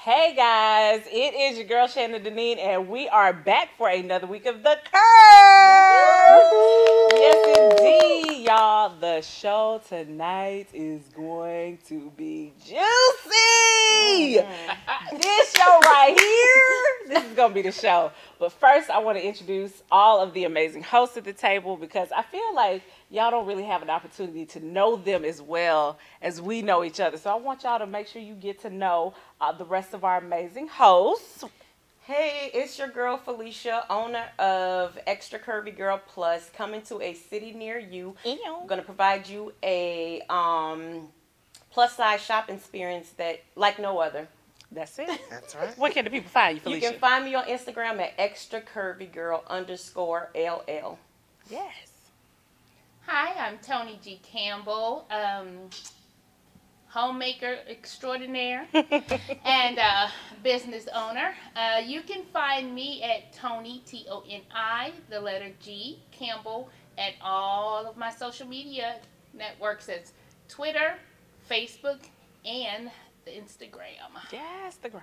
Hey guys, it is your girl Shannon Deneen, and we are back for another week of the Curve. Yes, indeed, y'all. The show tonight is going to be juicy. This show right here, this is going to be the show. But first, I want to introduce all of the amazing hosts at the table because I feel like y'all don't really have an opportunity to know them as well as we know each other. So I want y'all to make sure you get to know the rest of our amazing hosts. Hey, it's your girl Felicia, owner of Extra Curvy Girl Plus, coming to a city near you. I'm going to provide you a plus size shopping experience that like no other. That's it. That's right. Where can the people find you, Felicia? You can find me on Instagram at extracurvygirl_LL. Yes. Hi, I'm Tony G. Campbell, homemaker extraordinaire and business owner. You can find me at Tony, Toni, the letter G, Campbell, at all of my social media networks. It's Twitter, Facebook, and the Instagram. Yes, the gram.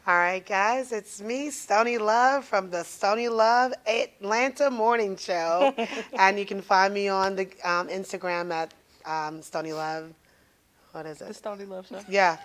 All right, guys, it's me, Stony Love, from the Stony Love Atlanta Morning Show. And you can find me on the Instagram at Stony Love. What is The it? Stony Love Show. Yeah.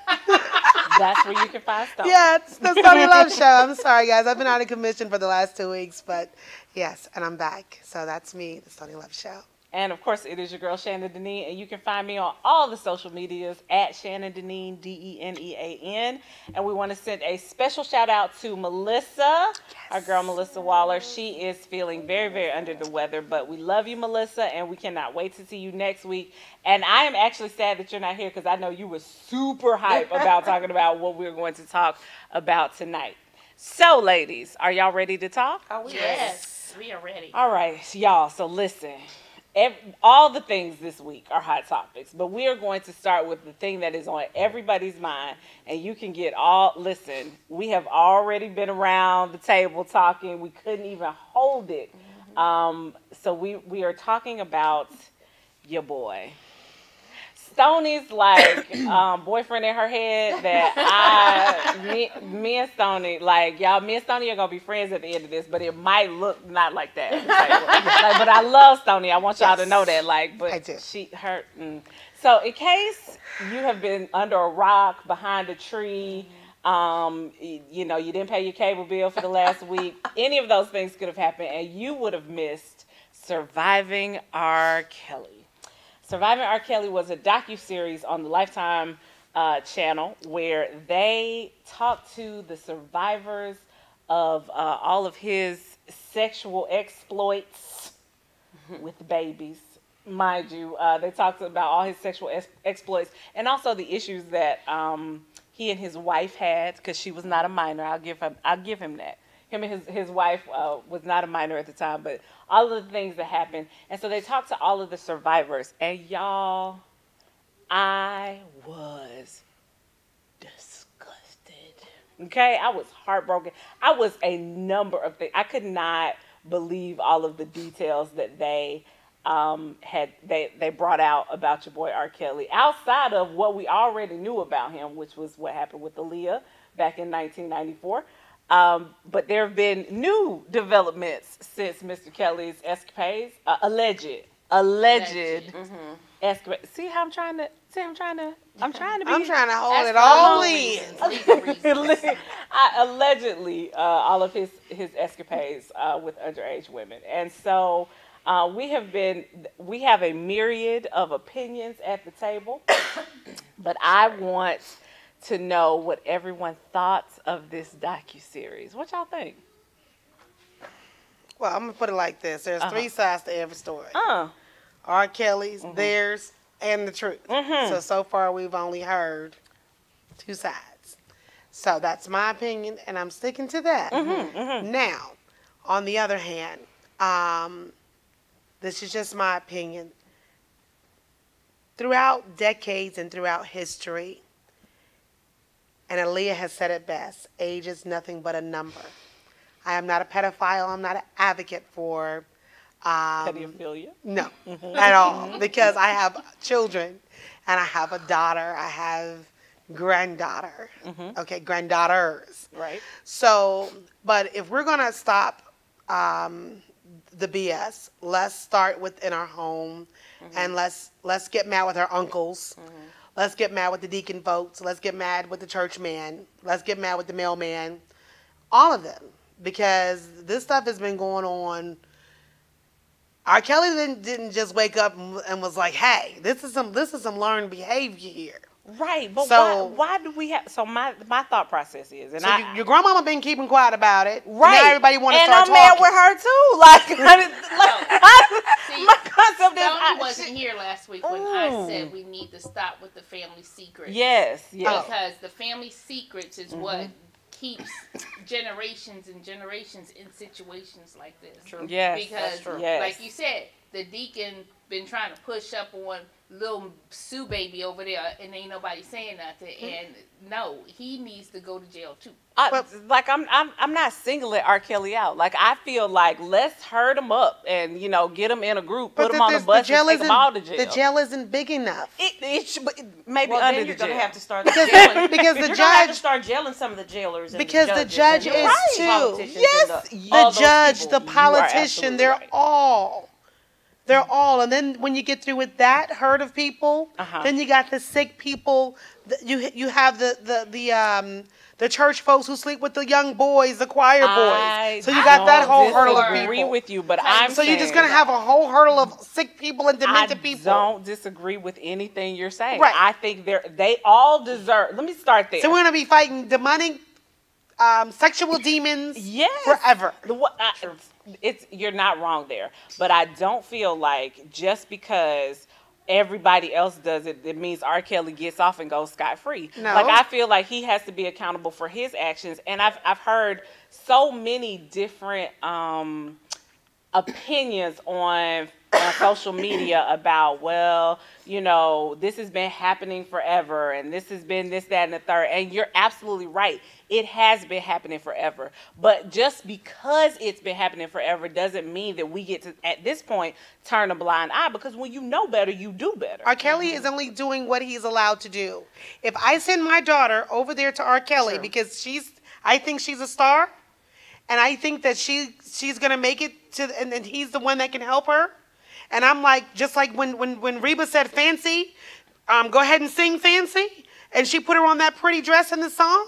That's where you can find Stony. Yeah, it's the Stony Love Show. I'm sorry, guys. I've been out of commission for the last 2 weeks, but yes, and I'm back. So that's me, the Stony Love Show. And of course, it is your girl Shannon Deneen, and you can find me on all the social medias at Shannon Deneen, Denean. And we want to send a special shout out to Melissa, our girl Melissa Waller. She is feeling very, very under the weather, but we love you, Melissa, and we cannot wait to see you next week. And I am actually sad that you're not here because I know you were super hype about talking about what we're going to talk about tonight. So, ladies, are y'all ready to talk? Oh, Yes, we are ready. All right, y'all. So listen. All the things this week are hot topics, but we are going to start with the thing that is on everybody's mind, and you can get listen, we have already been around the table talking. We couldn't even hold it. So we are talking about your boy. Stoney's like boyfriend in her head that me and Stoney, like, y'all, me and Stoney are going to be friends at the end of this, but it might look not like that. Like, but I love Stoney. I want y'all to know that. Like, but I do. So in case you have been under a rock, behind a tree, you know, you didn't pay your cable bill for the last week, any of those things could have happened, and you would have missed Surviving R. Kelly. Surviving R. Kelly was a docuseries on the Lifetime channel where they talked to the survivors of all of his sexual exploits with babies. Mind you, they talked about all his sexual exploits and also the issues that he and his wife had because she was not a minor. I'll give him that. Him and his wife was not a minor at the time, but all of the things that happened. And so they talked to all of the survivors. And y'all, I was disgusted. Okay? I was heartbroken. I was a number of things. I could not believe all of the details that they they brought out about your boy R. Kelly, outside of what we already knew about him, which was what happened with Aaliyah back in 1994. But there have been new developments since Mr. Kelly's escapades, alleged escapades. See how I'm trying to be. I'm trying to hold it all in. Allegedly, all of his escapades with underage women, and so we have a myriad of opinions at the table, but I want to know what everyone thought of this docuseries. What y'all think? Well, I'm going to put it like this. There's three sides to every story. R. Kelly's, theirs, and the truth. So far we've only heard two sides. So that's my opinion, and I'm sticking to that. Now, on the other hand, this is just my opinion. Throughout decades and throughout history, and Aaliyah has said it best, age is nothing but a number. I am not a pedophile. I'm not an advocate for pedophilia. No, at all. Because I have children, and I have a daughter. I have granddaughter. Okay, granddaughters. Right. So, but if we're gonna stop the BS, let's start within our home, and let's get mad with our uncles. Let's get mad with the deacon folks. Let's get mad with the church man. Let's get mad with the mailman. All of them, because this stuff has been going on. R. Kelly didn't just wake up and was like, "Hey, this is some learned behavior here." Right, but So- why do we have? So my thought process is, and So your grandmama been keeping quiet about it. right, Now everybody want to and start I'm mad talking. with her too. Like, See, my concept is, Tony wasn't here last week when I said we need to stop with the family secrets. yes, Because the family secrets is what keeps generations and generations in situations like this. True. yes, Because, yes. like you said, the deacon been trying to push up on little Sue baby over there, and ain't nobody saying nothing. And no, he needs to go to jail too. Like I'm not singling R. Kelly out. Like I feel like let's herd them up and get them in a group, put them on the bus, and take them all to jail. The jail isn't big enough. It should, maybe Well, under then the you're jail. gonna have to start Because jailing. because the You're gonna have to judge start jailing some of the jailers. And because the judges judge and is the too. politicians and Yes, the judge, the You are politician, absolutely they're right. all. They're all, and then when you get through with that herd of people, then you got the sick people. You have the church folks who sleep with the young boys, the choir boys. So you got that whole hurdle of I agree people. with you, but I'm So you're just saying gonna have a whole hurdle of sick people and demented people. I don't disagree with anything you're saying. Right. I think they all deserve. Let me start there. So we're gonna be fighting demonic, sexual demons forever. You're not wrong there, but I don't feel like just because everybody else does it, it means R. Kelly gets off and goes scot-free. No. Like I feel like he has to be accountable for his actions, and I've heard so many different opinions on social media about, well, this has been happening forever, and this has been this, that, and the third. And you're absolutely right. It has been happening forever. But just because it's been happening forever doesn't mean that we get to, at this point, turn a blind eye. Because when you know better, you do better. R. Kelly is only doing what he's allowed to do. If I send my daughter over there to R. Kelly because I think she's a star, and I think that she's gonna make it to, and he's the one that can help her. And I'm like, just like when Reba said fancy, go ahead and sing fancy. And she put her on that pretty dress in the song.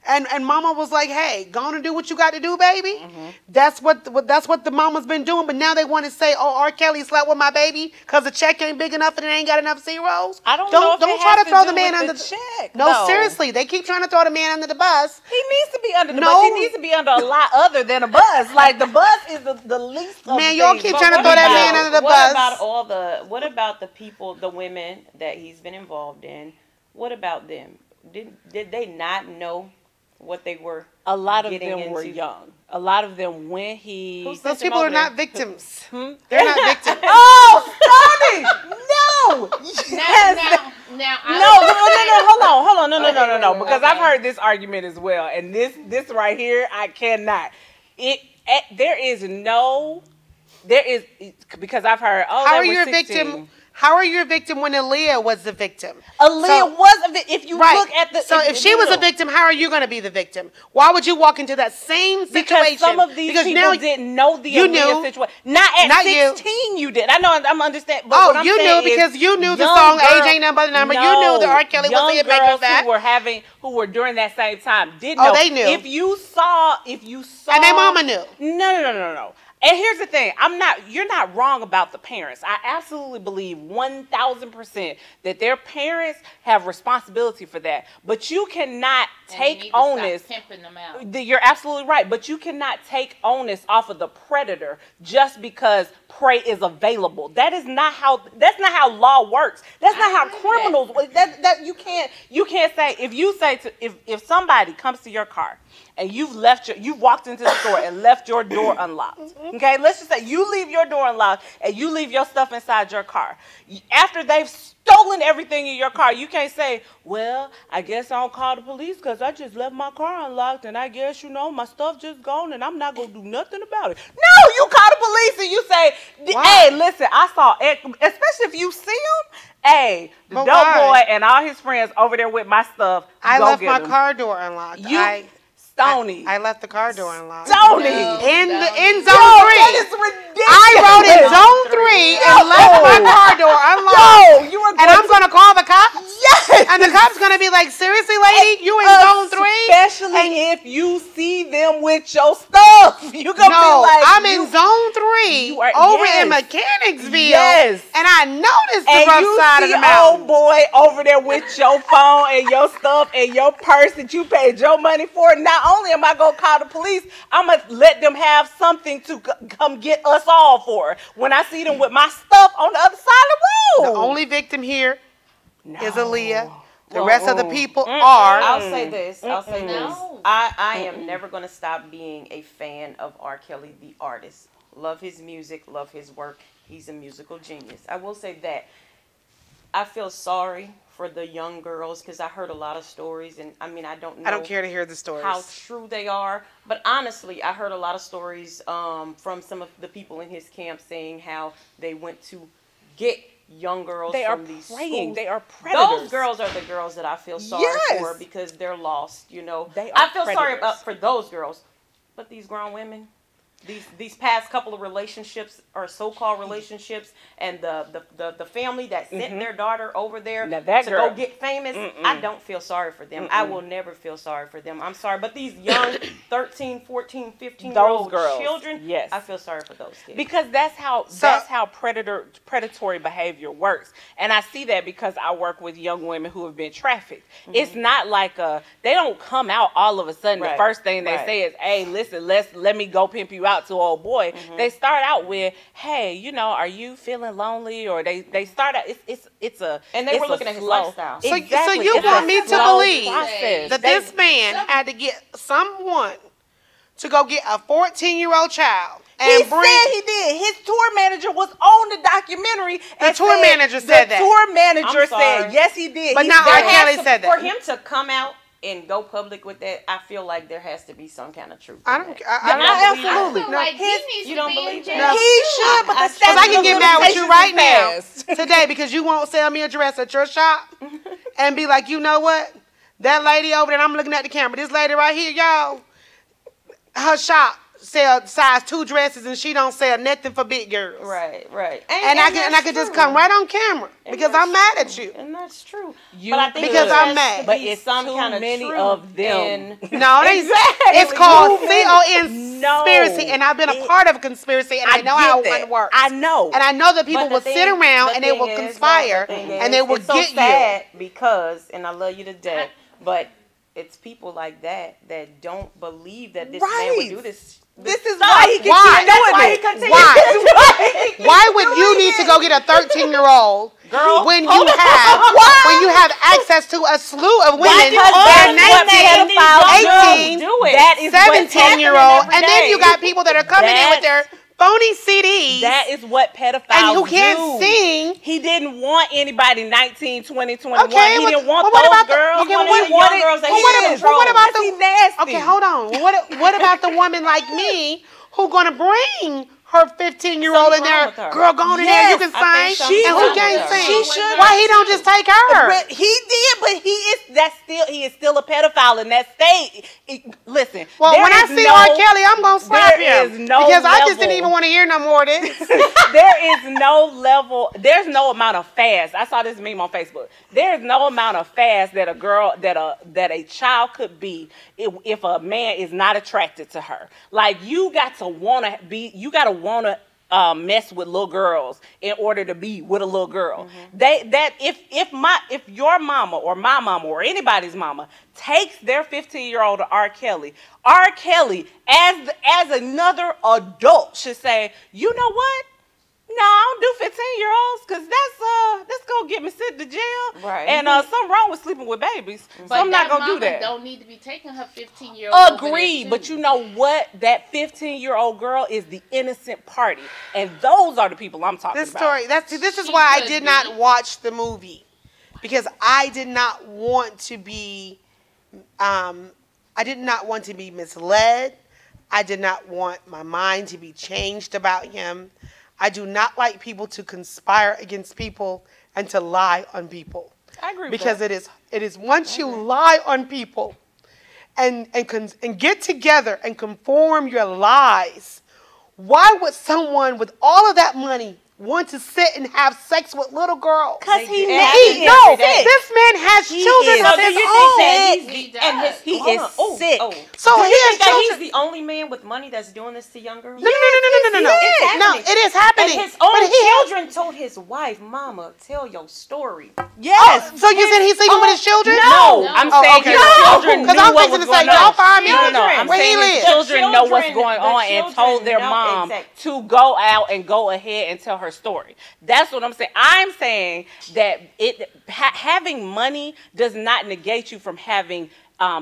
And mama was like, hey, go on and do what you got to do, baby. That's what the mama's been doing. But now they want to say, oh, R. Kelly slept with my baby because the check ain't big enough and it ain't got enough zeros. I don't know if don't it try has to throw do the man with under the check. No, seriously. They keep trying to throw the man under the bus. He needs to be under the bus. He needs to be under a lot other than a bus. Like the bus is the least of Man, the y'all things. keep But trying to what throw that about- man under the bus. What about the people, the women that he's been involved in? What about them? Did they not know what they were? A lot of getting them were into? young. A lot of them when he. Those people are not victims. They're not victims. Oh, Sonny! No! Yes! Now, Hold on. No. wait, Because okay. I've heard this argument as well, and this right here, I cannot. There is because I've heard. Oh, How they are were you a 16. victim? How are you a victim when Aaliyah was the victim? Aaliyah was a victim. If you look at the. So if she was a victim, how are you going to be the victim? Why would you walk into that same situation? Because some of these people didn't know the Aaliyah situation. Not at 16 you did. I know, I'm understanding. But what I'm you saying knew because is you knew the young song girls- Age Ain't Nothing But a Number. No, You knew that R. Kelly was young the make girls of that. who were during that same time didn't Oh, know. they knew. If you saw. And their mama knew. No. And here's the thing. You're not wrong about the parents. I absolutely believe 1,000% that their parents have responsibility for that. But you cannot take onus. Pimping them out. You're absolutely right. But you cannot take onus off of the predator just because prey is available. That's not how law works. That's not how criminals. That you can't say if somebody comes to your car and you've walked into the store and left your door unlocked. Okay, let's just say you leave your door unlocked and you leave your stuff inside your car. After they've stolen everything in your car, you can't say, well, I guess I don't call the police because I just left my car unlocked and I guess, my stuff just gone and I'm not going to do nothing about it. No, you call the police and you say, hey, listen, I saw, especially if you see them, Hey, the But dope why? boy and all his friends over there with my stuff. I go left get my 'em. car door unlocked. Stony. I left the car door unlocked. Stony. In zone Yo, 3. that is ridiculous. I rode in zone 3 and left my car door unlocked. Yo, you were and I'm going to call the cops? Yes. And the cops going to be like, seriously, lady? You in zone 3? Especially if you see them with your stuff. You going to be like. I'm in zone 3 over in Mechanicsville. Yes. And I noticed the and rough side of the mountain. old boy over there with your phone and your stuff and your purse that you paid your money for. Not only am I going to call the police, I'm going to let them have something to come get us all for when I see them with my stuff on the other side of the road. The only victim here is Aaliyah. The rest of the people are. I'll say this. I'll say this. No. I am never going to stop being a fan of R. Kelly, the artist. Love his music. Love his work. He's a musical genius. I will say that. I feel sorry for the young girls because I heard a lot of stories, and I mean, I don't care to hear the stories. how true they are, but honestly, I heard a lot of stories from some of the people in his camp saying how they went to get young girls from these schools. They are predators. Those girls are the girls that I feel sorry for because they're lost, you know. I feel sorry for those girls, but these grown women, these past couple of relationships or so-called relationships, and the family that sent their daughter over there to go get famous, I don't feel sorry for them. I will never feel sorry for them. I'm sorry, but these young 13, 14, 15-year-old children, I feel sorry for those kids. Because that's how predatory behavior works. And I see that because I work with young women who have been trafficked. It's not like they don't come out all of a sudden. The first thing they say is, hey, listen, let me go pimp you out to old boy. They start out with, hey, you know, are you feeling lonely? Or they start out, and they were looking at his lifestyle. So you want me to believe that this man had to get someone to go get a 14-year-old child. And said he did. His tour manager was on the documentary. The tour manager said that. The tour manager said, yes, he did. But now R. Kelly said that. For him to come out and go public with that, I feel like there has to be some kind of truth. Absolutely. I feel like he needs you to don't be in believe jail. that? He should, but the Because I can get mad with you right now passed. today because you won't sell me a dress at your shop and be like, you know what? That lady over there, I'm looking at the camera. This lady right here, y'all, her shop sell size 2 dresses and she don't sell nothing for big girls. Right. And I could just come right on camera because I'm mad at you. And that's true. But I think because I'm mad. But it's some kind of many of them. No, it's called conspiracy, and I've been a part of a conspiracy, and I know how one works. I know. And I know that people will sit around and they will conspire and they will get you. Because, and I love you to death, but it's people like that that don't believe that this man would do this. This is why he continues. Why would you need to go get a 13-year-old girl when you have access to a slew of women that are 19, 18, 17-year-old, and then you got people that are coming in with their phony CDs. That is what pedophiles and who can't sing. He didn't want anybody 19, 20, 21. Okay, he didn't want what those about girls. Okay, what about the Okay, hold on. What about the woman like me who gonna bring her 15-year-old in there? Girl, go on in there. You can sing. And who can't sing? She should. Why he don't just take her? He did, but he is still a pedophile in that state. Listen. Well, when I see R. Kelly, I'm gonna slap him because I just didn't even want to hear no more of this. There is no level. There's no amount of fast. I saw this meme on Facebook. There's no amount of fast that a child could be if a man is not attracted to her. Like you got to want to mess with little girls in order to be with a little girl. If your mama or my mama or anybody's mama takes their 15-year-old to R. Kelly as another adult should say, you know what? No, I don't do 15-year-olds because that's gonna get me sent to jail. Right. And something wrong with sleeping with babies. But so I'm not gonna do that. Don't need to be taking her 15-year-old. Agreed, but you know what? That 15-year-old girl is the innocent party, and those are the people I'm talking about. This is why I did not watch the movie because I did not want to be. I did not want to be misled. I did not want my mind to be changed about him. I do not like people to conspire against people and to lie on people. I agree with because that. it is once you lie on people and get together and conform your lies, why would someone with all of that money want to sit and have sex with little girls? Because he No, this man has children of his own. He is sick. So he has He's children. the only man with money that's doing this to young girls? No. No, it is happening. And his own But he has- children told his wife, "Mama, tell your story." Yes. So you said he's sleeping with his children? No, I'm saying okay. his children Because knew I'm what fixing was to say, going y'all on. find me. No, I'm Where he saying his lives. children know what's children- going the on and told children their know mom exact- to go out and go ahead and tell her story. That's what I'm saying. I'm saying that having money does not negate you from having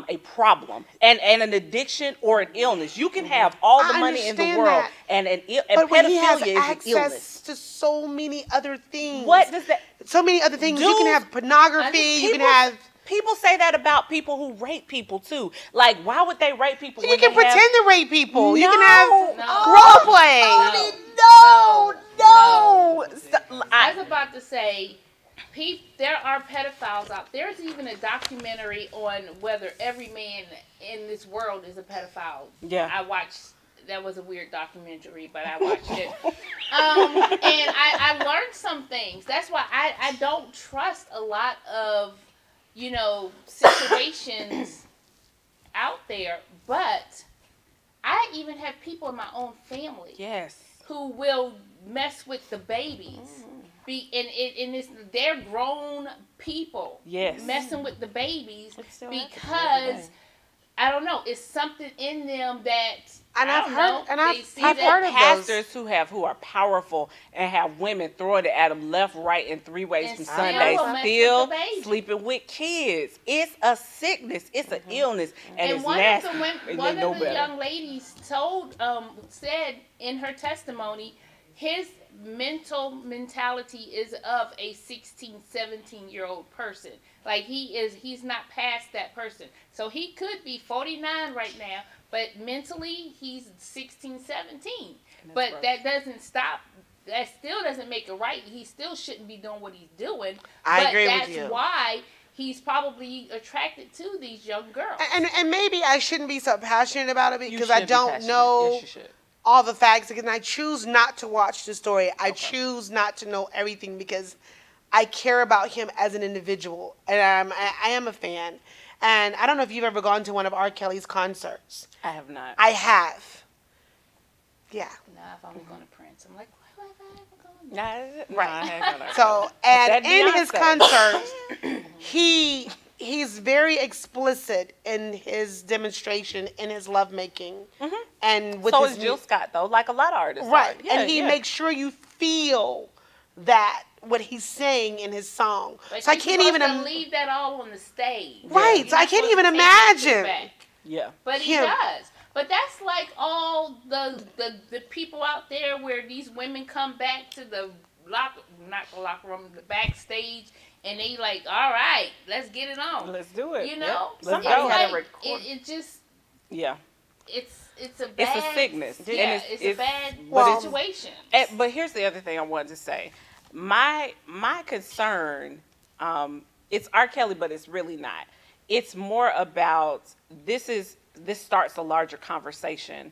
a problem and an addiction or an illness. You can have all the I money in the understand world that. and But when he has pedophilia is an illness. access to so many other things. What does that? So many other things. You can have pornography. You can People- have. People say that about people who rape people too. Like, why would they rape people? You when can they have- pretend to rape people. You can No. have role play. No. I was about to say, there are pedophiles out. There's even a documentary on whether every man in this world is a pedophile. Yeah. I watched. That was a weird documentary, but I watched it. And I learned some things. That's why I don't trust a lot of, situations out there. But I even have people in my own family. Yes. Who will mess with the babies. They're grown people. Yes. Messing with the babies still because I don't know, it's something in them that And I I've don't heard- know, and they I've see heard that of Pastors who are powerful and have women throwing it at them left, right, and three ways And from still Sunday, will mess still with the baby. sleeping with kids. It's a sickness. It's an illness, and it's one nasty. of the, and one they know of the better. young ladies said in her testimony, his mentality is of a 16, 17-year-old person. Like he's not past that person. So he could be 49 right now, but mentally he's 16, 17. But gross. that doesn't stop. That still doesn't make it right. He still shouldn't be doing what he's doing. I agree with But you. that's why he's probably attracted to these young girls. And maybe I shouldn't be so passionate about it You because I should be don't passionate. know Yes, you should. all the facts, and I choose not to watch the story. I choose not to know everything because I care about him as an individual, and I am a fan. And I don't know if you've ever gone to one of R. Kelly's concerts. I have not. I have. Yeah. Now, if I'm going to Prince, I'm like, why have I ever gone? Right. So, and That in his Beyonce. concert, he's very explicit in his demonstration, in his lovemaking, and with So his is Jill Scott, though, like a lot of artists. right, are. Yeah, and he yeah. makes sure you feel that what he's saying in his song. But So I you're can't even supposed to leave that all on the stage. right. You're So I not can't supposed even to take anything imagine. back. Yeah. But he Him. does. But that's like all the people out there where these women come back to the not the locker room, the backstage, and they like, all right, let's get it on. Let's do it. You know, Yep. Let's Somebody go. had a like, record. it just Yeah. it's a bad, It's a sickness. Yeah, And it's a bad Well, situation. But here's the other thing I wanted to say. My concern, it's R. Kelly, but it's really not. It's more about this starts a larger conversation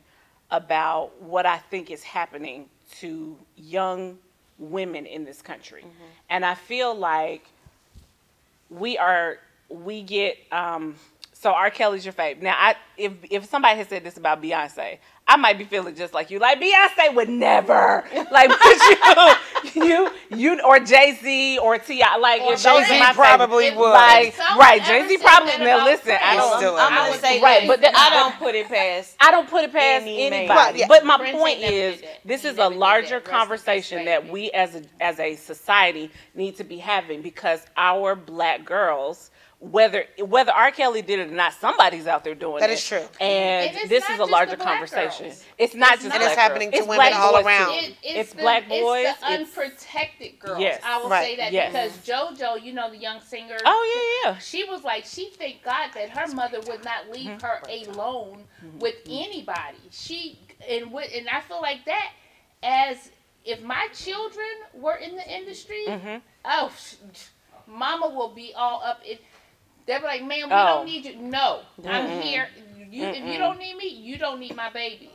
about what I think is happening to young women in this country. And I feel like we get so R. Kelly's your fave. Now, if somebody had said this about Beyonce, I might be feeling just like you. Like Beyonce would never, like, but you or Jay-Z or T.I. Like Or if those Jay-Z are my probably favorite. would. Like Someone right, ever Jay-Z said probably. that Now about listen, Prince. I don't. Still I'm I gonna would say right, this. but that- I don't put it past. I don't put it past Any man. anybody. Well, yeah. But my Prince point ain't never is, did that. this He is a never did larger that. Rest in peace, conversation that baby. we as a society need to be having because our black girls, whether R. Kelly did it or not, somebody's out there doing That it. is true. And And it's this not is a just larger the black conversation. girls. It's not It's just not. And it's black happening girls. to It's women black all boys, around. too. It's black boys. It's the It's- unprotected girls. Yes. I will Right. say that Yes. because JoJo, you know, the young singer. Oh yeah. She was like, she thanked God that her mother would not leave her alone with anybody. And I feel like that as if my children were in the industry, oh, mama will be all up. They'll be like, "Man, we don't need you." No, I'm here. If you don't need me, you don't need my babies.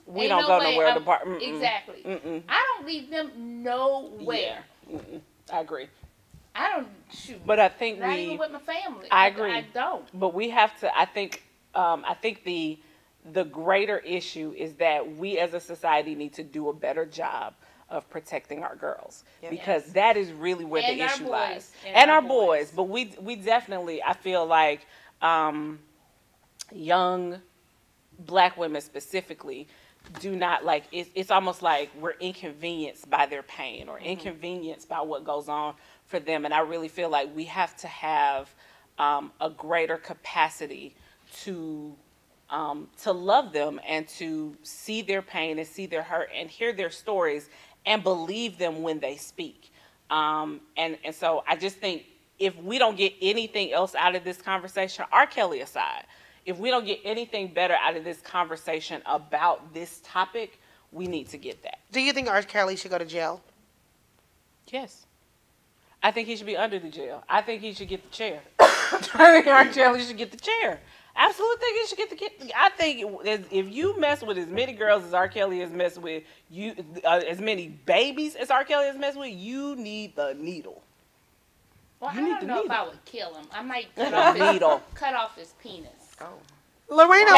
We don't go nowhere to bar. Exactly. I don't leave them nowhere. Yeah. I agree. I don't shoot. But I think not even with my family. I agree. I don't. But we have to. I think the greater issue is that we as a society need to do a better job of protecting our girls, because that is really where the issue lies. And our boys. But we definitely, I feel like young black women specifically do not, like, it's almost like we're inconvenienced by their pain or inconvenienced by what goes on for them. And I really feel like we have to have a greater capacity to love them and to see their pain and see their hurt and hear their stories and believe them when they speak. And so I just think if we don't get anything else out of this conversation, R. Kelly aside, if we don't get anything better out of this conversation about this topic, we need to get that. Do you think R. Kelly should go to jail? Yes. I think he should be under the jail. I think he should get the chair. I think R. Kelly should get the chair. Absolutely think he should get the. I think if you mess with as many girls as R. Kelly has messed with, you as many babies as R. Kelly has messed with, you need the needle. Well, I don't know if I would kill him. I might cut off his penis. Oh. Lorena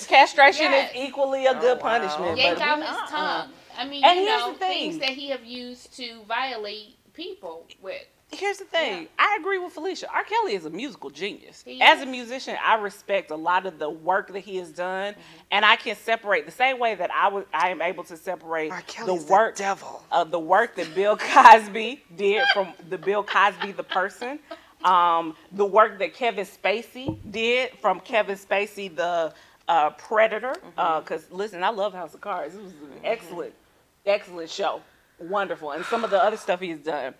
Castration is equally a good punishment. Yank out his tongue. I mean, and you know, things that he have used to violate people with. Here's the thing. I agree with Felicia. R. Kelly is a musical genius. As a musician, I respect a lot of the work that he has done, and I can separate the same way that I am able to separate the work that Bill Cosby did from the Bill Cosby the person, the work that Kevin Spacey did from Kevin Spacey the Predator. Because listen, I love House of Cards. It was an excellent show, wonderful, and some of the other stuff he's done.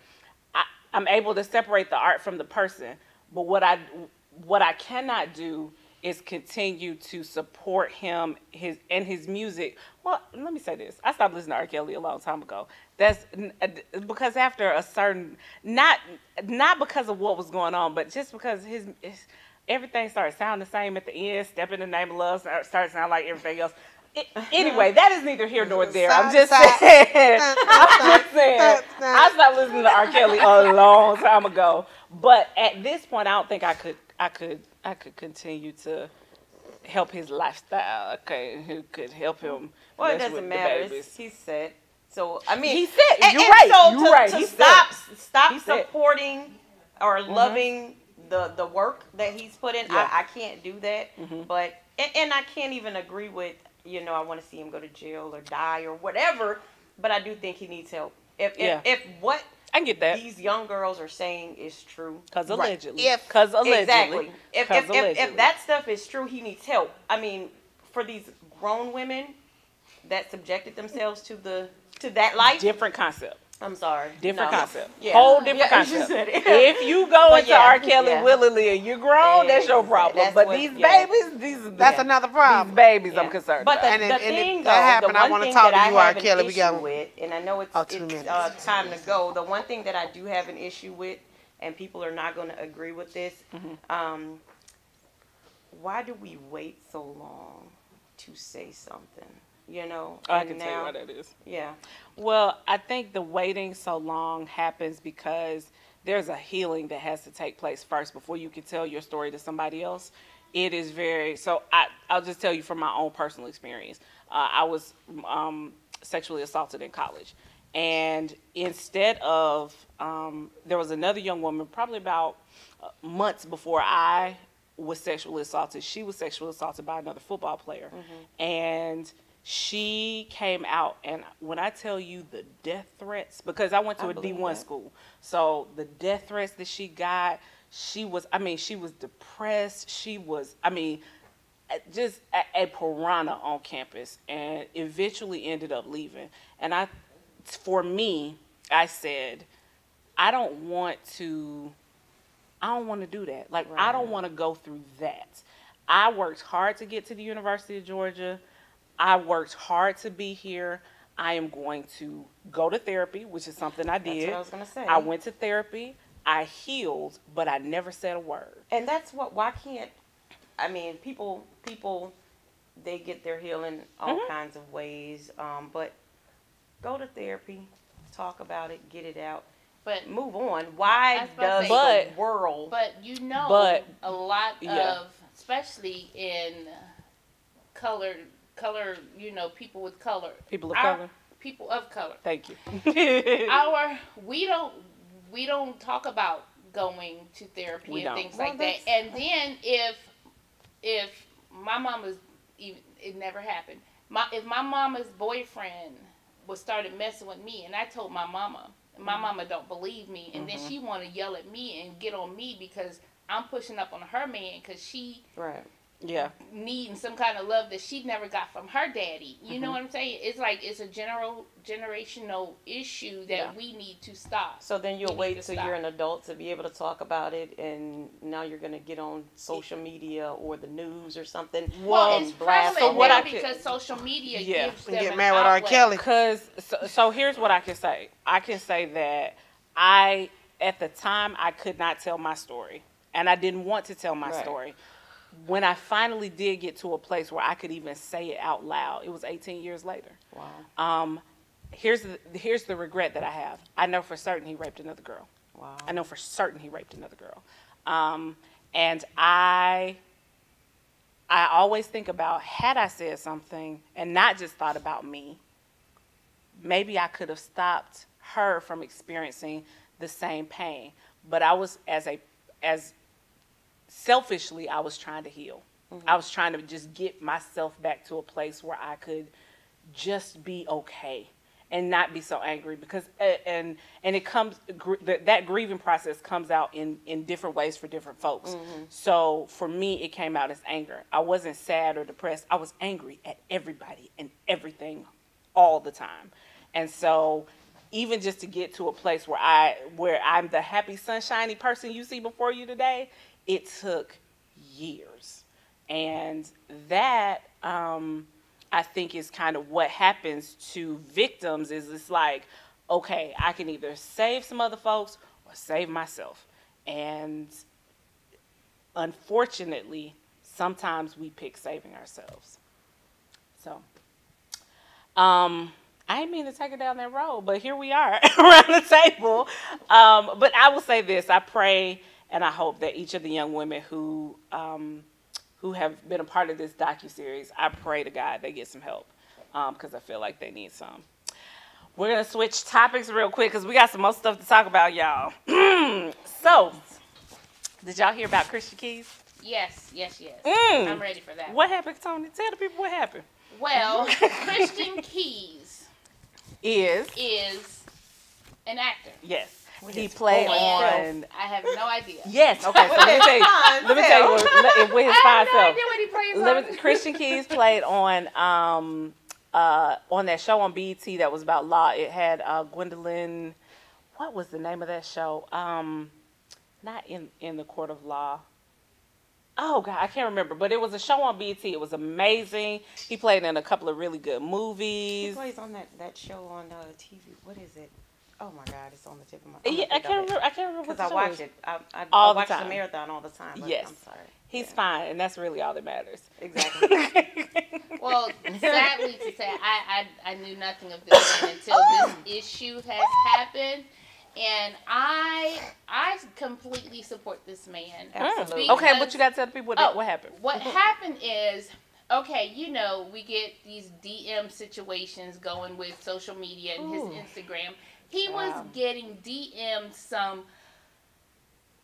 I'm able to separate the art from the person, but what I cannot do is continue to support him his music. Well, let me say this: I stopped listening to R. Kelly a long time ago. That's because after a certain not because of what was going on, but just because everything started sounding the same at the end. Step in the Name of Love started sounding like everything else. Anyway, that is neither here nor there. I'm just saying. I stopped listening to R. Kelly a long time ago. But at this point, I don't think I could continue to help his lifestyle. Okay, who could help him? Well, it doesn't matter. He's sick. So I mean, he's sick. You're right. You're right. To stop supporting or loving the work that he's put in. Yeah. I can't do that. But and I can't even agree with. You know, I want to see him go to jail or die or whatever, but I do think he needs help. If what I get that these young girls are saying is true, because allegedly, exactly. If that stuff is true, he needs help. I mean, for these grown women that subjected themselves to that life, different concept. I'm sorry. Different concept. Yeah. Whole different concept. If you go into R. Kelly willingly and you're grown, that's your problem. But these babies, that's another problem. These babies, I'm concerned about. But the thing, though, the one thing that I have an issue with, and I know it's time to go, the one thing that I do have an issue with, and people are not going to agree with this, why do we wait so long to say something? You know, I can tell you why that is. Yeah. Well, I think the waiting so long happens because there's a healing that has to take place first before you can tell your story to somebody else. It is I'll just tell you from my own personal experience. I was sexually assaulted in college. And instead of, there was another young woman probably about months before I was sexually assaulted. She was sexually assaulted by another football player. And she came out, and when I tell you the death threats, because I went to a D1 school, so the death threats that she got, she was depressed. She was, just a piranha on campus, and eventually ended up leaving. And for me, I said, I don't want to do that. Like, I don't want to go through that. I worked hard to get to the University of Georgia. I worked hard to be here. I am going to go to therapy, which is something I did. That's what I was going to say. I went to therapy. I healed, but I never said a word. And that's why can't, I mean, people, they get their healing all kinds of ways. But go to therapy, talk about it, get it out. But move on. Why does the world? But a lot of, especially in color, people with color. People of color. People of color. Thank you. We don't talk about going to therapy and things like that. And then if my mama's, it never happened. If my mama's boyfriend started messing with me, and I told my mama don't believe me, and then she want to yell at me and get on me because I'm pushing up on her man because she needing some kind of love that she never got from her daddy. You know what I'm saying? It's like it's a generational issue that we need to stop. So then you'll wait till you're an adult to be able to talk about it, and now you're going to get on social media or the news or something. Well, it's prevalent because social media gives them get mad with R. Kelly. So here's what I can say. I can say that at the time, I could not tell my story, and I didn't want to tell my story. When I finally did get to a place where I could even say it out loud, it was 18 years later. Wow. Here's the regret that I have. I know for certain he raped another girl. Wow. I know for certain he raped another girl. And I always think about, had I said something and not just thought about me, maybe I could have stopped her from experiencing the same pain. But I was selfishly, I was trying to heal. I was trying to just get myself back to a place where I could just be okay and not be so angry, because and it comes, that grieving process comes out in different ways for different folks. So for me, it came out as anger. I wasn't sad or depressed. I was angry at everybody and everything all the time. And so even just to get to a place where I'm the happy, sunshiny person you see before you today, it took years. And that, I think, is kind of what happens to victims, is it's like, okay, I can either save some other folks or save myself. And unfortunately, sometimes we pick saving ourselves. So, I didn't mean to take it down that road, but here we are around the table. But I will say this, I pray and I hope that each of the young women who have been a part of this docuseries, I pray to God they get some help, because I feel like they need some. We're going to switch topics real quick because we got some more stuff to talk about, y'all. So, did y'all hear about Christian Keys? Yes. I'm ready for that. What happened, Tony? Tell the people what happened. Well, Christian Keys is an actor. Yes. He played on. I have no idea. Yes. Okay. So let me tell you with his fine self. I have no idea what he plays on. Christian Keys played on that show on BET that was about law. It had Gwendolyn. What was the name of that show? Not in the Court of Law. Oh God, I can't remember. But it was a show on BET. It was amazing. He played in a couple of really good movies. He plays on that show on TV. What is it? Oh my God, it's on the tip of my. I can't remember what the show I watch is. it. I watch the marathon all the time. Yes, I'm sorry. He's fine, and that's really all that matters. Exactly. Well, sadly to say, I knew nothing of this man until this issue has happened, and I completely support this man. Absolutely. Okay, what you got to tell the people what happened? What happened is, okay, we get these DM situations going with social media and his Instagram. He was getting DM'd some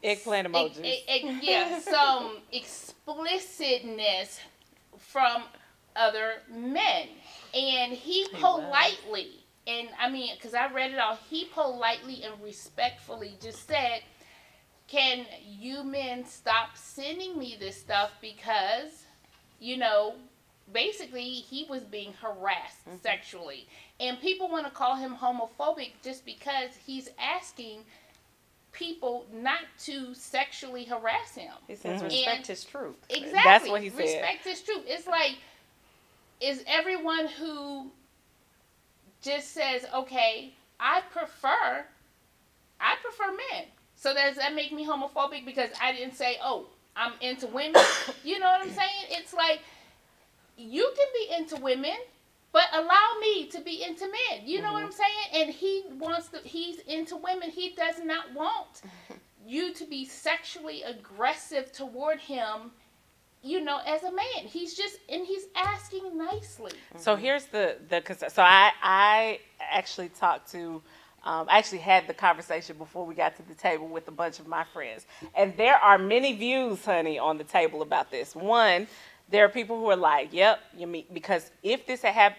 eggplant emojis. Some explicitness from other men. And he politely, and I mean, because I read it all, he politely and respectfully just said, can you men stop sending me this stuff, because, basically he was being harassed sexually. And people want to call him homophobic just because he's asking people not to sexually harass him. He says respect his truth. Exactly. That's what he said. Respect his truth. It's like, is everyone who just says, okay, I prefer men. So does that make me homophobic because I didn't say, oh, I'm into women? You know what I'm saying? It's like, you can be into women, but allow me to be into men. You know what I'm saying? And he's into women. He does not want you to be sexually aggressive toward him, you know, as a man. He's asking nicely. So here's the concern. So I actually talked to, I actually had the conversation before we got to the table with a bunch of my friends. And there are many views, honey, on the table about this. One, there are people who are like, yep, because if this had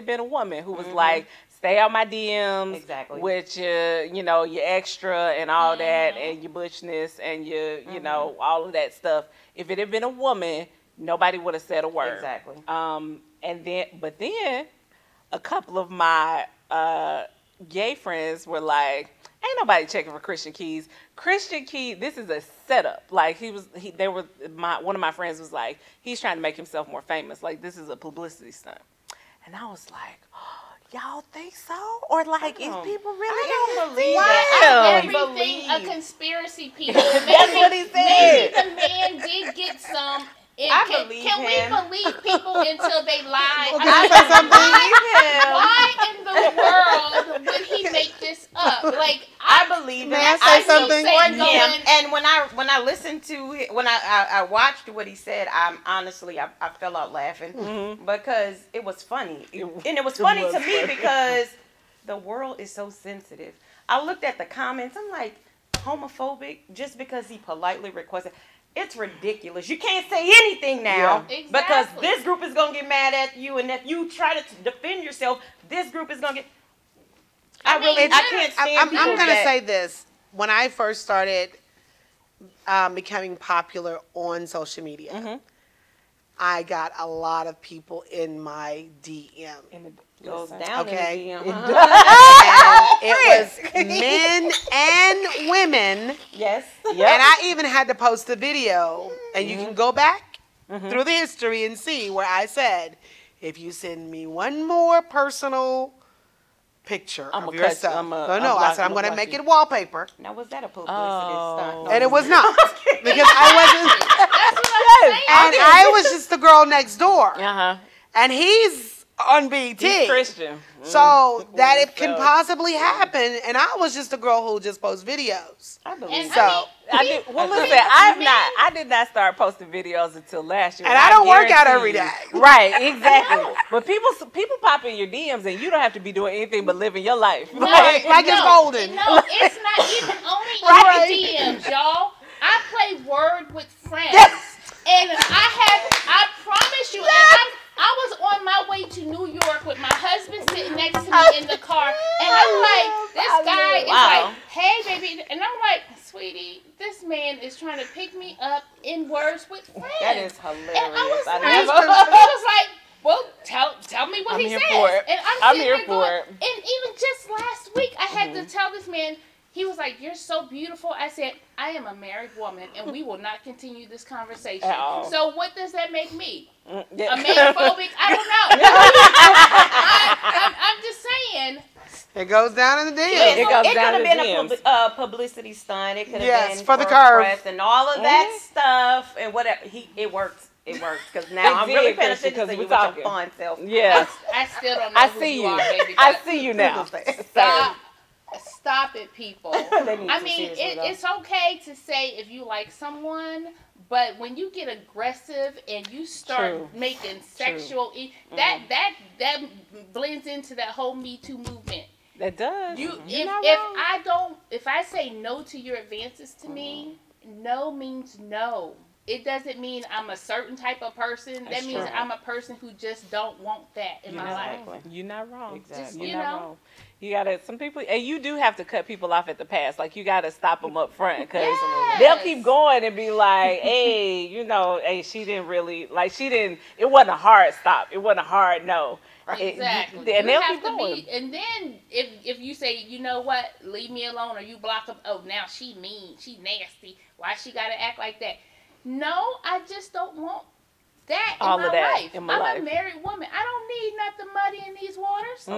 been a woman who was like, stay out my DMs with your, you know, your extra and all that, and your butchness and your, you know, all of that stuff. If it had been a woman, nobody would have said a word. Exactly. But then a couple of my gay friends were like, ain't nobody checking for Christian Keys. Christian Keys, this is a setup. Like one of my friends was like, he's trying to make himself more famous. Like, this is a publicity stunt. And I was like, oh, y'all think so? Or like, is people really? I don't believe that. Everything a conspiracy piece. That's what he said. Maybe the man did get some. Can we believe people until they lie? Why in the world would he make this up? Like, I believe it. May I say something? And when I listened to it, when I watched what he said, I fell out laughing because it was funny, and it was funny to me because the world is so sensitive. I looked at the comments. I'm like, homophobic just because he politely requested. It's ridiculous. You can't say anything now because this group is going to get mad at you, and if you try to defend yourself, this group is going to get... I can't stand people. I'm going to say this. When I first started becoming popular on social media, I got a lot of people in my DM. Goes down okay. in the DM. And it was men and women. Yes. Yep. And I even had to post a video, and you can go back through the history and see where I said, if you send me one more personal picture of yourself. I said, I'm going to make it wallpaper. Now, was that a publicity stunt? And it was not. Because I wasn't. And I was just the girl next door. And he's on BT. He's Christian. So that it can possibly happen. And I was just a girl who just posts videos. I believe so. I did not start posting videos until last year. And I don't work out every day. Right, exactly. But people pop in your DMs and you don't have to be doing anything but living your life. No, it's golden. No, it's not even only in the DMs, y'all. I play Word with friends. And I promise you, I was on my way to New York with my husband sitting next to me in the car, and I'm like, this guy is like, hey, baby, and I'm like, sweetie, this man is trying to pick me up in Words with Friends. That is hilarious. And I was like, well, tell me what he says. And I'm here for it. And even just last week, I had to tell this man. He was like, you're so beautiful. I said, I am a married woman, and we will not continue this conversation. So what does that make me? A manphobic? I don't know. I'm just saying. It goes down in the DMs. It could have been a publicity stunt. It could have been for the Kurve and all of that stuff and whatever. It works. It works because now I'm really paying attention to you with your fun self. Yeah. I still don't know who you are, baby. I see you now. Stop it, people. I mean, it's okay to say if you like someone, but when you get aggressive and you start making sexual, that blends into that whole Me Too movement. That does. If I say no to your advances to me, no means no. It doesn't mean I'm a certain type of person. That means I'm a person who just don't want that in my life. You're not wrong. Exactly. You're not wrong. You gotta, some people, and you do have to cut people off at the pass. Like, you gotta stop them up front because they'll keep going and be like, hey, hey, she didn't really, it wasn't a hard stop. It wasn't a hard no. Exactly. And they'll keep going. And then if you say, you know what, leave me alone, or you block them, oh, now she mean, she nasty. Why she gotta act like that? No, I just don't want that All in of my that life. in my I'm life. a married woman. I don't need nothing muddy in these waters. I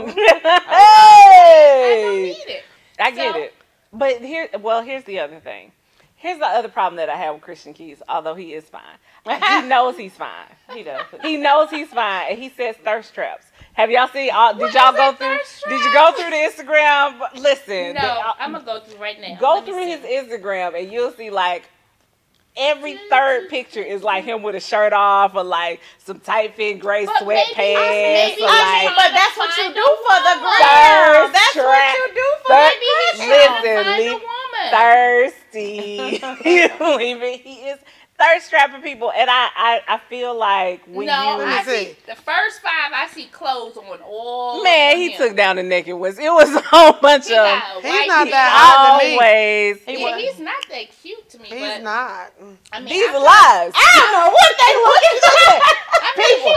don't need it. I get it. But here's the other thing. Here's the other problem that I have with Christian Keys, although he is fine. He knows he's fine. He does. He knows he's fine, and he says thirst traps. Have y'all seen? Did y'all go through? Did you go through the Instagram? Listen. No, I'm gonna go through right now. Go through his Instagram, and you'll see like every third picture is like him with a shirt off, or like some tight fit gray sweatpants. But that's what you do for the gram. That's what you do for the gram. Thirsty. He is thirst trapping people, and I feel like when I see the first 5, I see clothes on all. Man, he took down the naked was. It was a whole bunch of. He's not that hot to me. Always. He's not that cute to me. He's not. I mean, these are lies. I don't know what they looking at. People,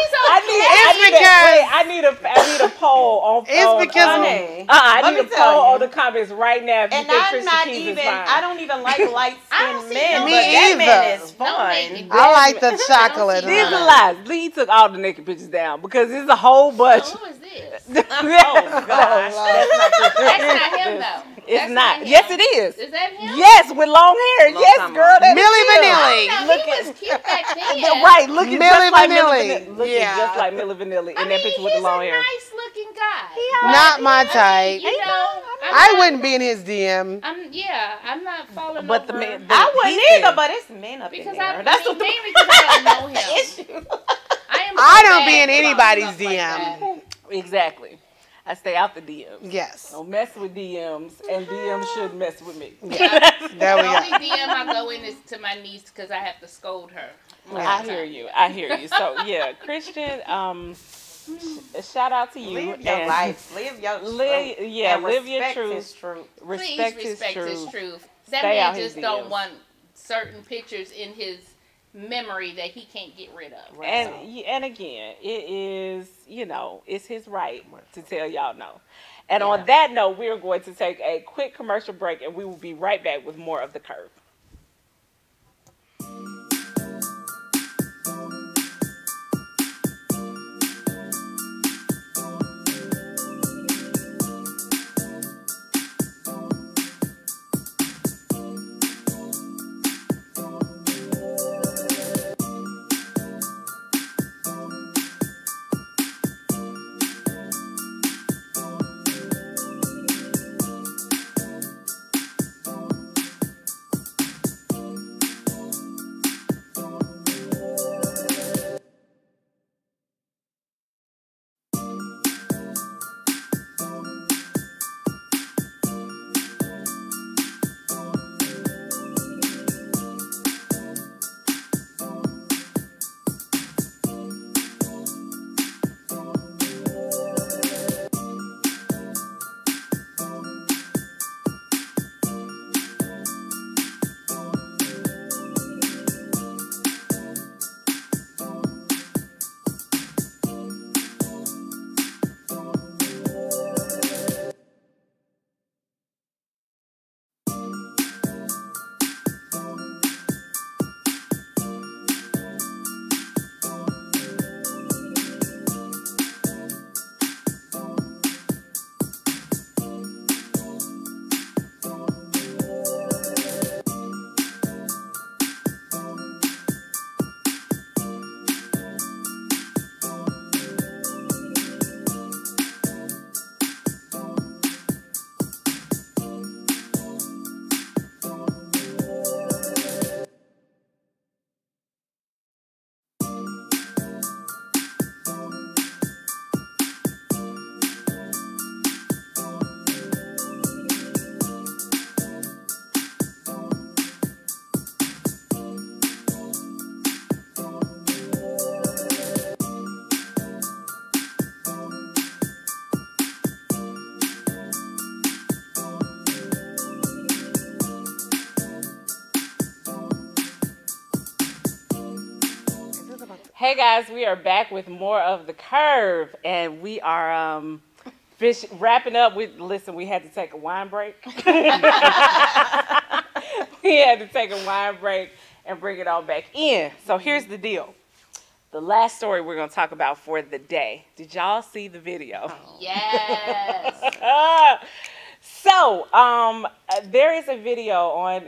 I need a poll on. It's because I need a poll on the comments right now. If and you think I'm Christian not Keys even. is fine. I don't even like light skinned men, but Me that man either. is fun. I like the chocolate. These are lies. He took all the naked pictures down because there's a whole bunch. So who is this? Oh gosh, That's not him though. It's not. Yes, it is. Is that him? Yes, with long hair. Yes, girl. That Milli is him. Vanilli. No, he was cute back then. Right, looking Milli just like Vanilli. Milli Vanilli. Looking just like Milli Vanilli in that picture with the long hair. He's a nice looking guy. Not my type. You know, I wouldn't be in his DM. I'm not falling But over. the man, I wouldn't either, but it's men up in because there. mainly because I don't know him. issue. I don't be in anybody's DM. Exactly. I stay out the DMs. Yes. Don't mess with DMs, and DMs shouldn't mess with me. Yeah. There we The go. only DM I go in is to my niece because I have to scold her. I hear you. I hear you. So yeah, Christian. Shout out to you. Live your life. Live your truth. Live your truth. His truth. Please respect his truth. That Stay out man his just don't DMs. want certain pictures in his memory that he can't get rid of. And again, it is, it's his right to tell y'all no. And on that note, we are going to take a quick commercial break, and we will be right back with more of The Curve. Hey guys, we are back with more of The Curve, and we are wrapping up with, we had to take a wine break. We had to take a wine break and bring it all back in. So here's the deal. the last story we're going to talk about for the day. Did y'all see the video? Yes. So, there is a video on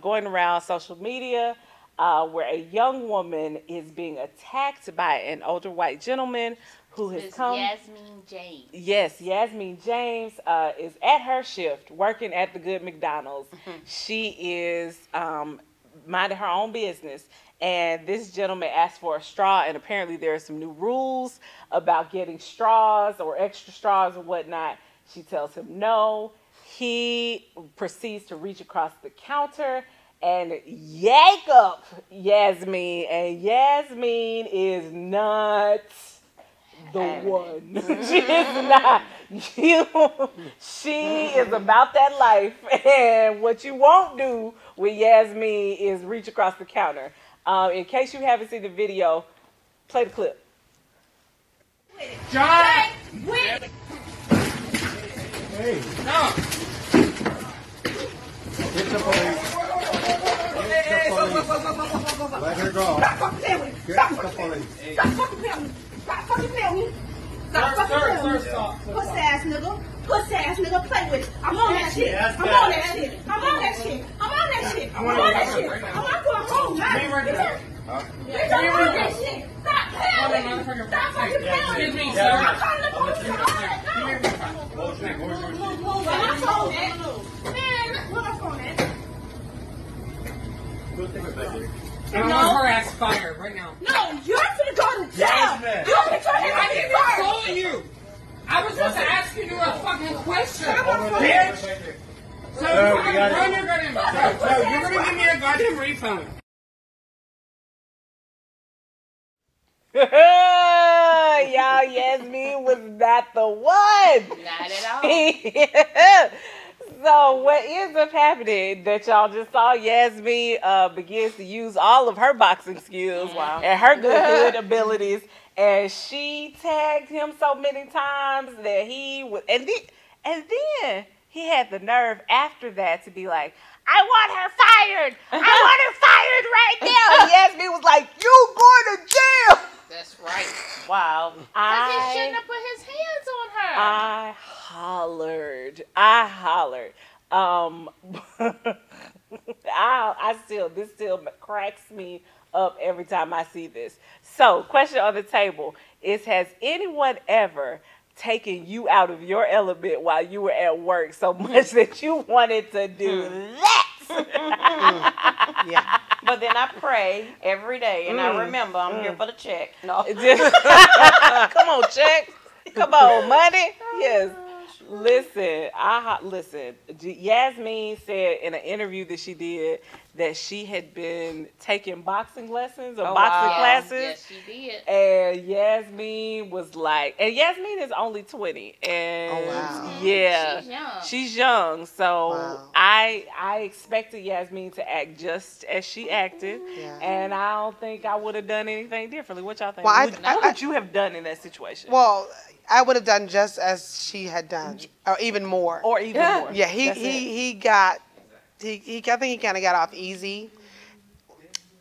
going around social media where a young woman is being attacked by an older white gentleman who has come. Yasmin James. Yes, Yasmin James is at her shift working at the good McDonald's. She is minding her own business. And this gentleman asked for a straw, and apparently there are some new rules about getting straws or extra straws or whatnot. She tells him no. He proceeds to reach across the counter and yank up Yasmin, and Yasmin is not the one. She is not. She is about that life, and what you won't do with Yasmin is reach across the counter. In case you haven't seen the video, play the clip. John! Wait! Hey! No! Get the police. Let her go. Stop fucking playing with me! Stop fucking playing with me! Stop fucking playing with me! Stop fucking playing with me! Stop fucking playing with me! Pussy ass nigga! Pussy ass nigga, play with it! I'm on that shit! I'm on that shit! I'm on that shit! I'm on that shit! I'm on that shit! I'm not going home, man! Bitch, I'm on that shit! Stop playing with me! Stop fucking playing with me! Excuse me, sir. Yeah. I'm calling the police! Give me your phone. What was your name? What was your name? Where my phone at? Man, where my phone at? I want her ass fired right now. No, you're finna go to jail! Jasmine. You're finna go to jail! I didn't console you. I was just asking you a fucking question, bitch. So you fucking got it. run, you're gonna give me a goddamn refund. Y'all, Yasmin was not the one. Not at all. So what ends up happening that y'all just saw Yasmin begins to use all of her boxing skills and her good abilities, and she tagged him so many times that he was, and then he had the nerve after that to be like, I want her fired. I want her fired right now. And Yasmin was like, you going to jail. That's right. Wow. Because he shouldn't have put his hands on her. I hollered. This still cracks me up every time I see this. So, question on the table is: has anyone ever taken you out of your element while you were at work so much that you wanted to do that? Yeah. But then I pray every day, and I remember I'm here for the check. No. Come on, check. Come on, money. Yes. Listen, Yasmin said in an interview that she did that she had been taking boxing lessons or boxing classes. Yes, she did. And Yasmin was like, and Yasmin is only 20. And yeah, she's young. So I expected Yasmin to act just as she acted. Yeah. And I don't think I would have done anything differently. What y'all think? Well, what would you have done in that situation? Well, I would have done just as she had done, or even more. Or even more. Yeah, I think he kind of got off easy.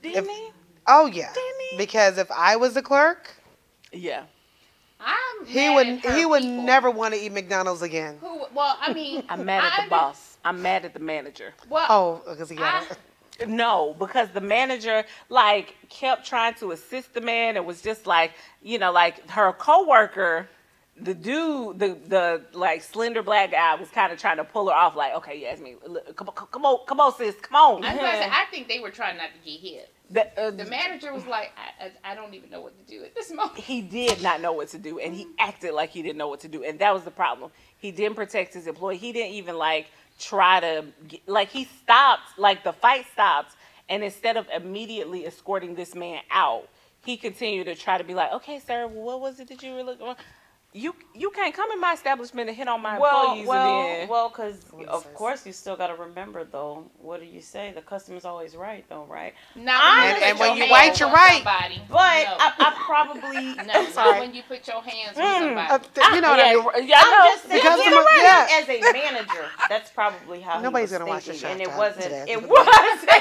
Didn't he? Oh yeah. Didn't he? Because if I was the clerk, Yeah. he would never want to eat McDonald's again. Well, I mean, I'm mad at the boss. I'm mad at the manager. Well, Oh, because he got it. No, because the manager like kept trying to assist the man. It was just like, like her coworker, the dude, the like slender black guy was kind of trying to pull her off. Like, okay, Yasmin, come on, sis, come on. I think they were trying not to get hit. The manager was like, I don't even know what to do at this moment. He did not know what to do, and he acted like he didn't know what to do, and that was the problem. He didn't protect his employee. He didn't even try to he stopped, the fight stopped, and instead of immediately escorting this man out, he continued to try to be like, okay, sir, what was it that you were looking for? You can't come in my establishment and hit on my employees again. Well, because of course you still got to remember though. What do you say? The customer's always right, though, right? And when you right, you're right. But I probably not when you put your hands on somebody. You know what I mean? I'm just saying, yeah. as a manager, that's probably how Nobody's he was gonna watch the thinking, show and it today. wasn't. Today. It wasn't.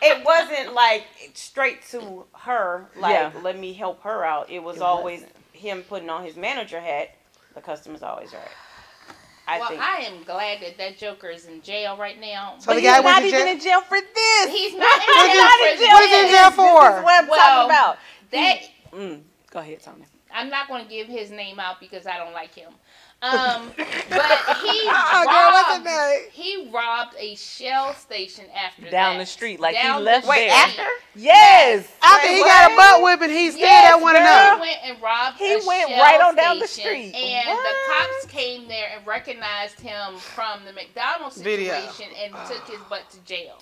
it wasn't like straight to her, like, let me help her out. It was always him putting on his manager hat. The customer's always right. I am glad that Joker is in jail right now. So but the he's guy not went to even jail? in jail for this. He's not in What jail. is he in jail for? This is what I'm talking about. Go ahead, Tony. I'm not going to give his name out because I don't like him. But he robbed a Shell station after down that. the street, like Down he left the there. street. After? Yes. After he got a butt whipping, he still that one He enough. went and robbed He a went Shell right on down the station, street. and What? the cops came there and recognized him from the McDonald's situation and took his butt to jail.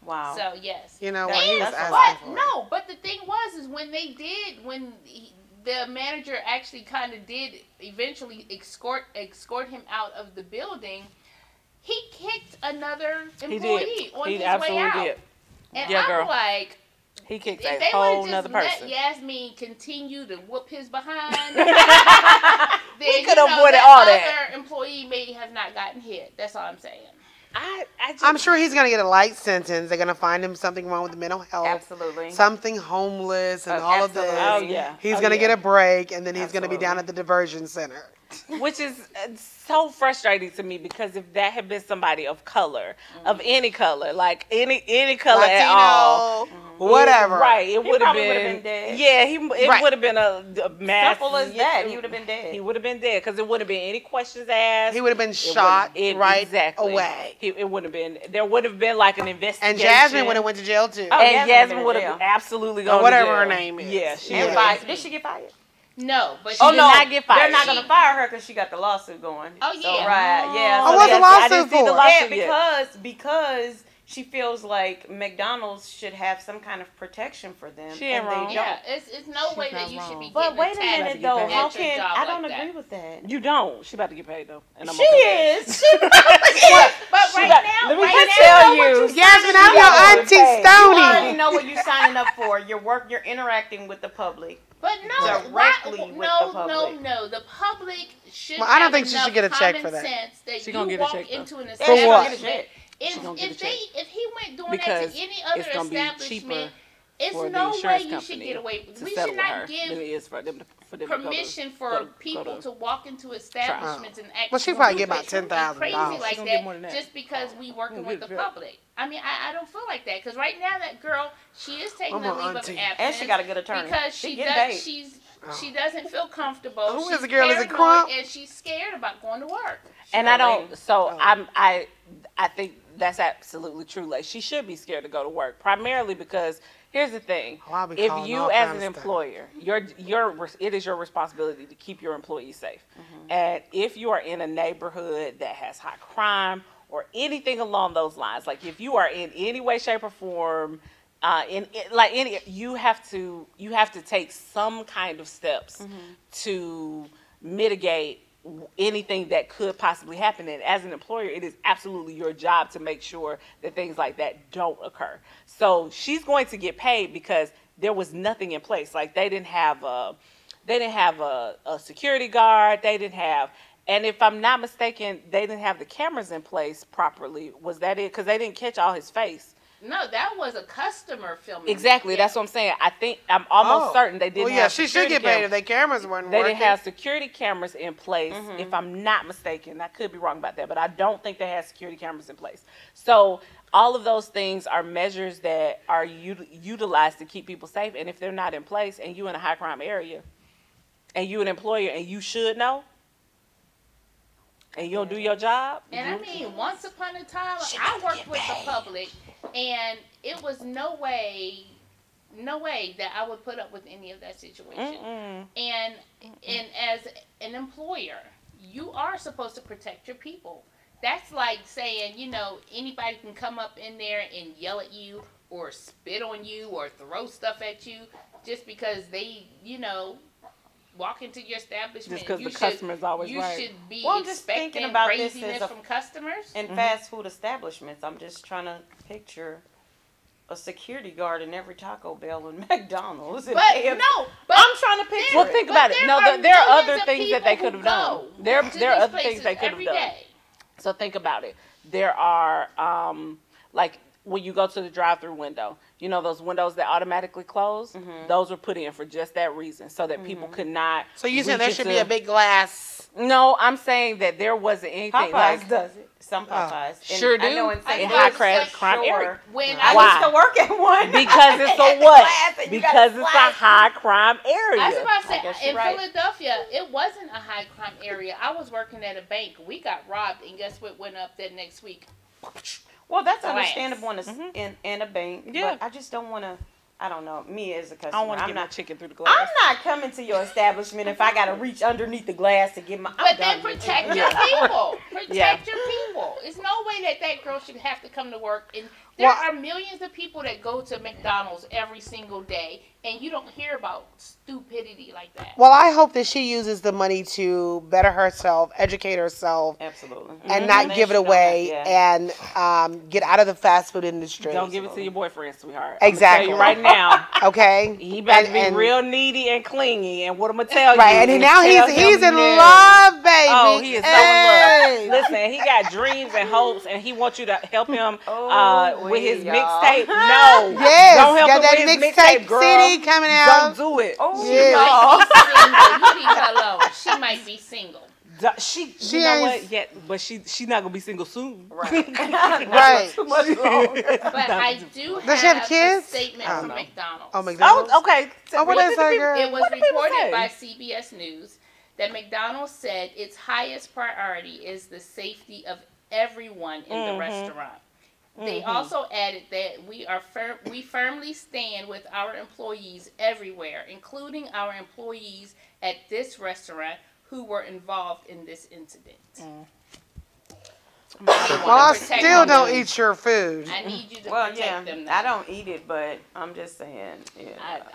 Wow. So yes. You know what? He was But asking for it. no, but the thing was when the manager actually kind of did eventually escort him out of the building, he kicked another employee on his way out. Did. And Yeah, I'm girl. like, He kicked if a they whole would nother just let person. Yasmin continue to whoop his behind, We could have avoided all that. Other employee may have not gotten hit. That's all I'm saying. I'm sure he's gonna get a light sentence. They're gonna find him something wrong with the mental health, Absolutely. something homeless, and all of this. Oh yeah. He's Oh, gonna yeah. get a break, and then he's gonna be Absolutely. down at the diversion center. Which is so frustrating to me because if that had been somebody of color, of any color, like any color Latino, at all, whatever. Right, it would have probably would've been been dead. Yeah, it Right. would have been a mass. Simple as that. He would have been dead. He would have been dead because it wouldn't have been any questions asked. He would have been shot right away. It would have been. There would have been like an investigation. And Jasmine would have went to jail too. Oh, And Jasmine been would in have jail. absolutely gone whatever to jail. her name is. Yeah, she And would. fired. Did she get fired? No, but Oh, she did not get fired. They're not going to fire her because she got the lawsuit going. Oh, So, yeah. right. Yeah. Oh, so what's the that's- I lawsuit didn't see the for? lawsuit Yeah, yet. because she feels like McDonald's should have some kind of protection for them. She ain't and they wrong. don't. yeah, it's no way that not you should wrong. be But getting wait a attacked minute get though. paid. How at your can job I don't like agree that. with that? You don't. She about to get paid though. And I'm She okay with that. is. She is. But right now, Let me right just now, tell know what you. Jasmine, I'm Yeah, your I auntie would've paid. You already Stony. know what you're signing up for. You're interacting with the public. But no, Directly with no, the public. no. The public should. Well, I don't have think she should enough get a check common for that. sense that She you gonna get a walk check, though. into an For establishment. what? She gonna get a check. If he went doing Because that to any other it's gonna be establishment, cheaper it's for the no way insurance you company should get away with. to We settle should with her not than it give is for them to permission for go people to to walk into establishments and act. Well, she probably get stupid about $10,000. crazy She like gonna get that, more than that. just because we working Gonna with get the a check. public. I mean, I don't feel like that because right now that girl, she is taking I'm a an leave of auntie. absence And she got a good attorney. because She she getting does. paid. She doesn't feel comfortable. Who is She's the girl? Is it paranoid Crump? and she's scared about going to work. And I gonna don't. So Oh. I think that's absolutely true. Like she should be scared to go to work, primarily because here's the thing: Oh, I'll be if calling you, all as kinds an of stuff. employer, it is your responsibility to keep your employees safe. Mm-hmm. And if you are in a neighborhood that has high crime or anything along those lines, like if you are in any way, shape, or form. You have to take some kind of steps to mitigate anything that could possibly happen. And as an employer, it is absolutely your job to make sure that things like that don't occur. So she's going to get paid because there was nothing in place. Like they didn't have a security guard. They didn't have. And if I'm not mistaken, they didn't have the cameras in place properly. Was that it? Because they didn't catch all his face. No, that was a customer filming. Exactly. Yeah. That's what I'm saying. I'm almost certain they didn't Well, yeah, have she should security get paid cameras. if their cameras weren't They working. didn't have security cameras in place, if I'm not mistaken. I could be wrong about that, but I don't think they had security cameras in place. So all of those things are measures that are utilized to keep people safe. And if they're not in place and you in a high crime area and you an employer and you should know and you don't do your job. And I mean, once upon a time, I worked with the public, and it was no way that I would put up with any of that situation. And as an employer, you are supposed to protect your people. That's like saying, anybody can come up in there and yell at you or spit on you or throw stuff at you just because they, walk into your establishment. Just because the customer's always right. You should be Well, I'm just expecting thinking about this craziness as from customers. in fast food establishments. I'm just trying to picture a security guard in every Taco Bell and McDonald's. And But KFC. no, but I'm trying to picture Well, it. think about it. No, there are other things that they could have done. There are other things they could have done. So think about it. There are, like, when you go to the drive-through window, you know those windows that automatically close? Those were put in for just that reason, so that people could not. So you said there reach should into- be a big glass. No, I'm saying that there wasn't anything Popeyes like. does it. Some Popeyes. And Sure do. I know in In St. high Louis, crime area. When I Why? used to work at one. Because it's They had a the what? glass and you got Because the it's a glass. high crime area. I was about to I guess say, you're in right. Philadelphia, it wasn't a high crime area. I was working at a bank. We got robbed, and guess what went up that next week? Well, that's Glass. understandable in a bank. Yeah. But I just don't want to. I don't know. Me as a customer, I don't want to I'm get my not. chicken through the glass. I'm not coming to your establishment if I got to reach underneath the glass to get my. But then protect your people. Protect Yeah. your people. There's no way that girl should have to come to work. And there are millions of people that go to McDonald's every single day, and you don't hear about stupidity like that. Well, I hope that she uses the money to better herself, educate herself, Absolutely. and not give it away, and get out of the fast food industry. Don't give it to your boyfriend, sweetheart. Exactly. I'm gonna tell you right now. Okay. He about to be And- real needy and clingy, and what I'm gonna tell Right, you. and is now tell he's him in no. love, baby. Oh, he is so Hey. in love. Listen, he got dreams and hopes, and he wants you to help him with his y'all. mixtape. No, Yes, don't help got him that with his mixtape mixtape, girl. CD coming out. Don't do it. Oh, Yeah. You leave her alone. She might be single. She She you know ain't- what? Yeah, but she not gonna be single soon. Right. too much longer. But I do Does she have have kids? a statement I don't from know. McDonald's. Oh, McDonald's. Oh, okay. Oh, what Read is it to that, people. girl? It was What do people reported say? by CBS News that McDonald's said its highest priority is the safety of everyone in the restaurant. They also added that we firmly stand with our employees everywhere, including our employees at this restaurant who were involved in this incident. Well, I Protect still them. don't eat your food. I need you to Well, protect yeah, them now. I don't eat it, but I'm just saying. Yeah.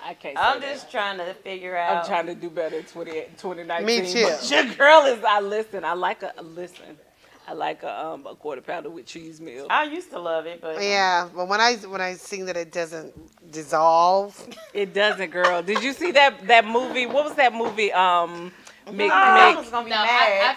I can't. Say I'm that. just trying to figure I'm out. trying to do better in 2019. Me too. But your girl is. I like a quarter pounder with cheese meal. I used to love it, but Yeah, but when I see that it doesn't dissolve, It doesn't, girl. Did you see that movie? What was that movie? McDonald's gonna be No, mad.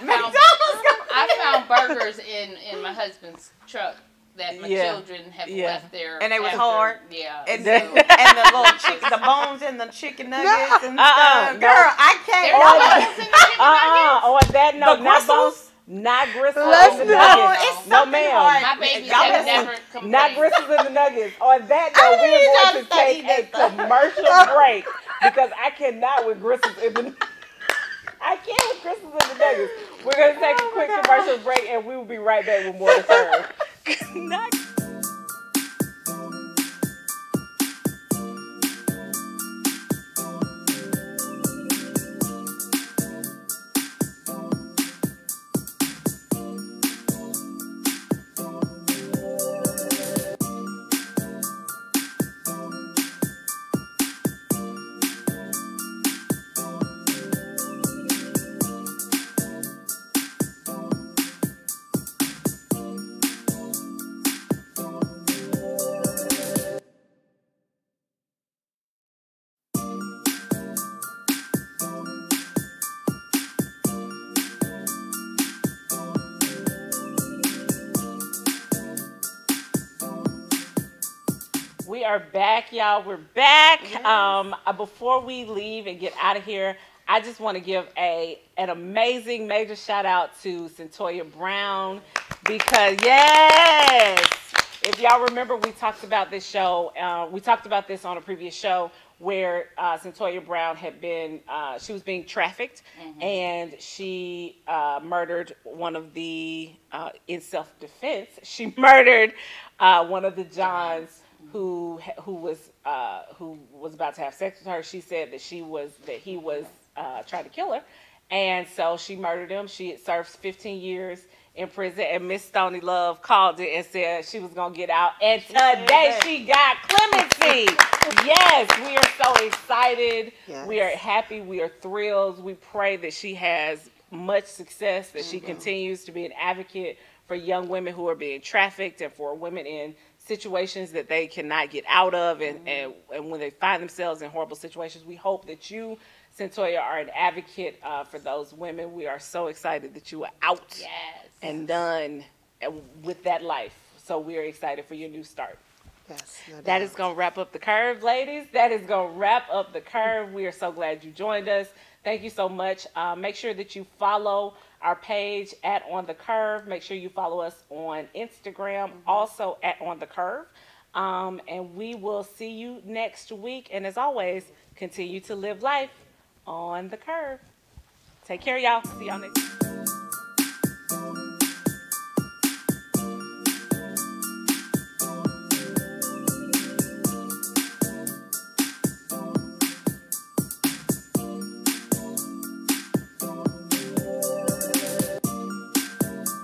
I found burgers in my husband's truck that my Yeah. children have Yeah. left there. And they was after- hard? Yeah. And, so- the, and the little chicken, the bones in the chicken nuggets and stuff. no. Girl, I There can't. were bones in the chicken nuggets? On that note, The not bones, gristles? not gristles. Let's in the know. nuggets. It's No, something ma'am. hard. My babies Y'all have listen. never complained. Not gristles in the nuggets. On that I note, need we're y'all going to to start take eating a that stuff. commercial break because I cannot with gristles in the. I can't with gristles in the nuggets. We're going to take a quick commercial break and we will be right back with more to serve. Not- We are back, y'all. We're back. Before we leave and get out of here, I just want to give an amazing major shout out to Centoya Brown because yes, if y'all remember, we talked about this show. We talked about this on a previous show where Centoya Brown had been. She was being trafficked, and she murdered one of the in self-defense. She murdered one of the Johns who was about to have sex with her. She said that he was trying to kill her, and so she murdered him. She served 15 years in prison, and Miss Stoney Love called it and said she was gonna get out, and today she got clemency. Yes, we are so excited. Yes. We are happy. We are thrilled. We pray that she has much success, that she continues to be an advocate for young women who are being trafficked and for women in situations that they cannot get out of, and when they find themselves in horrible situations. We hope that you, Centoya, are an advocate for those women. We are so excited that you are out Yes. and done with that life. So we're excited for your new start. Yes, no That doubt. is going to wrap up the curve, ladies. That is going to wrap up the curve. We are so glad you joined us. Thank you so much. Make sure that you follow our page at On The Curve. Make sure you follow us on Instagram, also at On The Curve. And we will see you next week. And as always, continue to live life on the curve. Take care, y'all. See y'all next week.